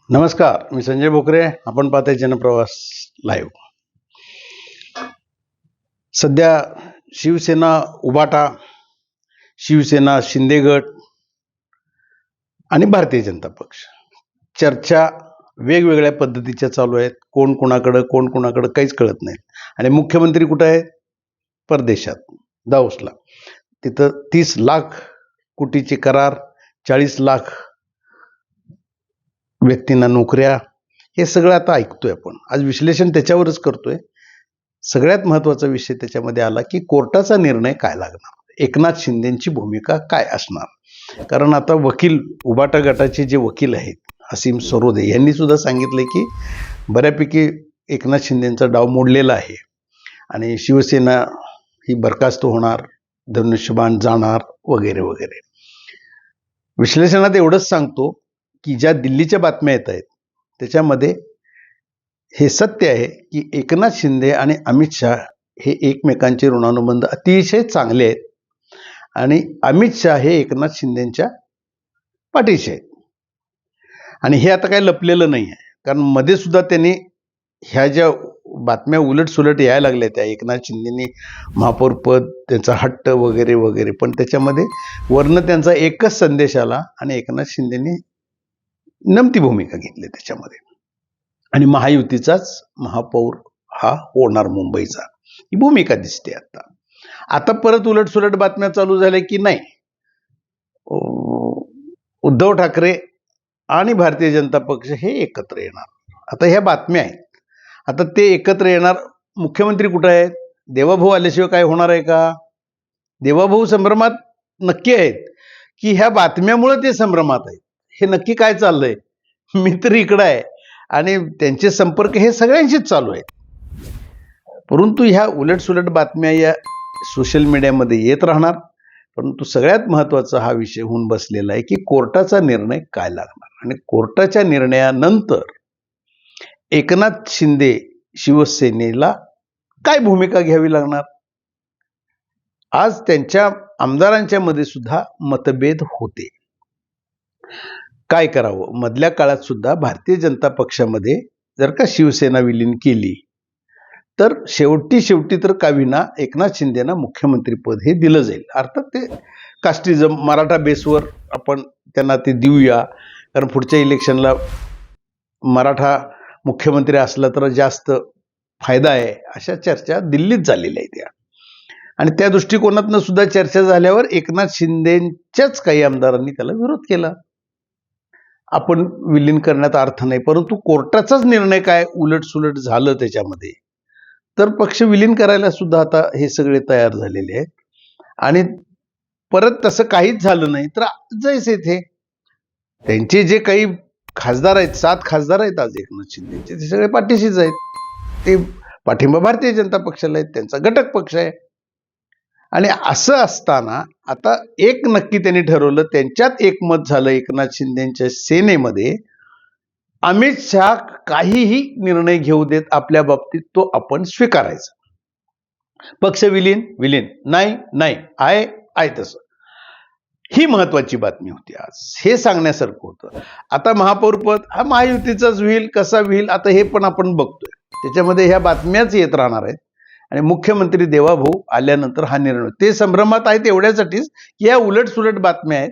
नमस्कार, मी संजय भोकरे. आपण पाहताय जनप्रवास लाईव्ह. सध्या शिवसेना उभाटा, शिवसेना शिंदे गट आणि भारतीय जनता पक्ष चर्चा वेगवेगळ्या पद्धतीच्या चालू आहेत. कोण कोणाकडं काहीच कळत नाही. आणि मुख्यमंत्री कुठं आहे? परदेशात, दाओसला. तिथं 30 लाख कोटीचे करार, 40 लाख व्यक्तींना नोकऱ्या, हे सगळं आता ऐकतोय आपण. आज विश्लेषण त्याच्यावरच करतोय. सगळ्यात महत्त्वाचा विषय त्याच्यामध्ये आला की कोर्टाचा निर्णय काय लागणार, एकनाथ शिंदेची भूमिका काय असणार. कारण आता वकील, उभाटा गटाचे जे वकील आहेत, असीम सरोदे यांनी सुद्धा सांगितले की बऱ्यापैकी एकनाथ शिंदेचा डाव मोडलेला आहे आणि शिवसेना ही बरखास्त होणार, धनुष्यबाण जाणार वगैरे वगैरे. विश्लेषणात एवढंच सांगतो की ज्या दिल्लीच्या बातम्या येत आहेत त्याच्यामध्ये हे सत्य आहे की एकनाथ शिंदे आणि अमित शहा हे एकमेकांचे ऋणानुबंध अतिशय चांगले आहेत आणि अमित शहा हे एकनाथ शिंदेच्या पाठीशी आहेत. आणि हे आता काही लपलेलं नाही आहे, कारण मध्ये सुद्धा त्यांनी ह्या ज्या बातम्या उलटसुलट यायला लागल्या त्या एकनाथ शिंदेनी महापौर पद, त्यांचा हट्ट वगैरे वगैरे, पण त्याच्यामध्ये वर्ण त्यांचा एकच संदेश आला आणि एकनाथ शिंदेनी नमती भूमिका घेतली त्याच्यामध्ये. आणि महायुतीचाच महापौर हा होणार मुंबईचा, ही भूमिका दिसते. आता परत उलटसुलट बातम्या चालू झाल्या की नाही, उद्धव ठाकरे आणि भारतीय जनता पक्ष हे एकत्र येणार. आता ह्या बातम्या आहेत. आता ते एकत्र येणार. मुख्यमंत्री कुठं आहेत? देवाभाऊ आल्याशिवाय काय होणार आहे का? देवाभाऊ संभ्रमात नक्की आहेत की ह्या बातम्यामुळे ते संभ्रमात आहेत? हे नक्की काय चाललंय? मी तर इकडं आहे आणि त्यांचे संपर्क हे सगळ्यांशीच चालू आहेत. परंतु ह्या उलटसुलट बातम्या या सोशल मीडियामध्ये येत राहणार. परंतु सगळ्यात महत्त्वाचा हा विषय होऊन बसलेला आहे की कोर्टाचा निर्णय काय लागणार. आणि कोर्टाच्या निर्णयानंतर एकनाथ शिंदे शिवसेनेला काय भूमिका घ्यावी लागणार. आज त्यांच्या आमदारांच्या मध्ये सुद्धा मतभेद होते. काय करावं? मधल्या काळात सुद्धा भारतीय जनता पक्षामध्ये जर का शिवसेना विलीन केली तर शेवटी तर का विना एकनाथ शिंदेना मुख्यमंत्रीपद हे दिलं जाईल. अर्थात ते कास्टिझम, मराठा बेसवर आपण त्यांना ते देऊया, कारण पुढच्या इलेक्शनला मराठा मुख्यमंत्री असला तर जास्त फायदा आहे, अशा चर्चा दिल्लीत झालेल्या आहेत. आणि त्या दृष्टिकोनातनं सुद्धा चर्चा झाल्यावर एकनाथ शिंदेच्याच काही आमदारांनी त्याला विरोध केला. आपण विलीन करण्यात अर्थ नाही. परंतु कोर्टाचाच निर्णय काय उलटसुलट झालं त्याच्यामध्ये, तर पक्ष विलीन करायला सुद्धा आता हे सगळे तयार झालेले आहेत. आणि परत तसं काहीच झालं नाही तर जैसे थे त्यांचे जे काही खासदार आहेत, 7 खासदार आहेत आज एकनाथ शिंदेचे, ते सगळे पाठीशीच आहेत. ते पाठिंबा भारतीय जनता पक्षाला आहेत, त्यांचा घटक पक्ष आहे. आणि असं असताना आता एक नक्की त्यांनी ठरवलं, त्यांच्यात एकमत झालं एकनाथ शिंदेच्या सेनेमध्ये, अमित शहा काहीही निर्णय घेऊ देत आपल्या बाबतीत तो आपण स्वीकारायचा. पक्ष विलीन नाही आहे तसं. ही महत्वाची बातमी होती आज. हे सांगण्यासारखं होतं. आता महापौर पद हा महायुतीचाच होईल, कसा होईल आता हे पण आपण बघतोय. त्याच्यामध्ये ह्या बातम्याच येत राहणार आहेत. आणि मुख्यमंत्री देवाभाऊ आल्यानंतर हा निर्णय, ते संभ्रमात आहेत एवढ्यासाठीच की या उलटसुलट बातम्या आहेत,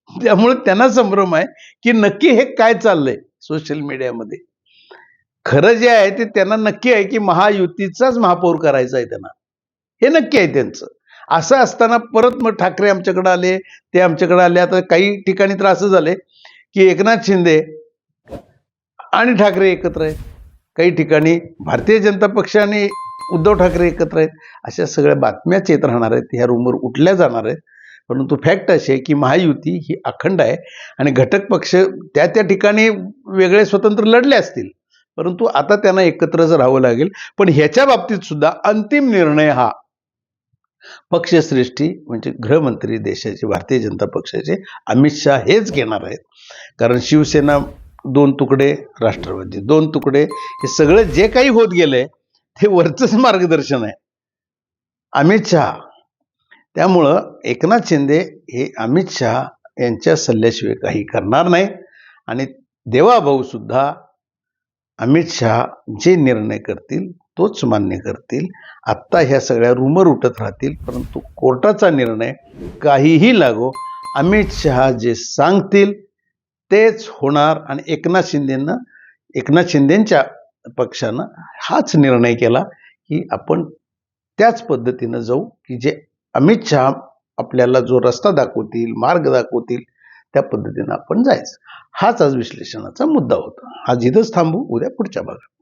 त्यामुळे त्यांना संभ्रम आहे की नक्की हे काय चाललंय सोशल मीडियामध्ये. खरं जे आहे ते त्यांना नक्की आहे की महायुतीचाच महापौर करायचा आहे त्यांना, हे नक्की आहे त्यांचं. असं असताना परत मग ठाकरे आमच्याकडे आले, ते आमच्याकडे आले. आता काही ठिकाणी तर असं झालंय की एकनाथ शिंदे आणि ठाकरे एकत्र आहेत, काही ठिकाणी भारतीय जनता पक्ष आणि उद्धव ठाकरे एकत्र आहेत. अशा सगळ्या बातम्याच येत राहणार आहेत, ह्या रूमवर उठल्या जाणार आहेत. परंतु फॅक्ट अशी आहे की महायुती ही अखंड आहे आणि घटक पक्ष त्या ठिकाणी वेगळे स्वतंत्र लढले असतील, परंतु आता त्यांना एकत्रच राहावं लागेल. पण ह्याच्या बाबतीत सुद्धा अंतिम निर्णय हा पक्षश्रेष्ठी म्हणजे गृहमंत्री देशाचे, भारतीय जनता पक्षाचे अमित शहा हेच घेणार आहेत. कारण शिवसेना 2 तुकडे, राष्ट्रवादी 2 तुकडे, हे सगळं जे काही होत गेलंय ते वरचंच मार्गदर्शन आहे अमित शहा. त्यामुळं एकनाथ शिंदे हे अमित शहा यांच्या सल्ल्याशिवाय काही करणार नाही. आणि देवाभाऊ सुद्धा अमित शहा जे निर्णय करतील तोच मान्य करतील. आत्ता ह्या सगळ्या रूमर उठत राहतील, परंतु कोर्टाचा निर्णय काहीही लागो, अमित शहा जे सांगतील तेच होणार. आणि एकनाथ शिंदेच्या पक्षानं हाच निर्णय केला की आपण त्याच पद्धतीनं जाऊ की जे अमित शहा आपल्याला जो रस्ता दाखवतील, मार्ग दाखवतील, त्या पद्धतीनं आपण जायचं. हाच आज विश्लेषणाचा मुद्दा होता. आज इथंच थांबू, उद्या पुढच्या भागात.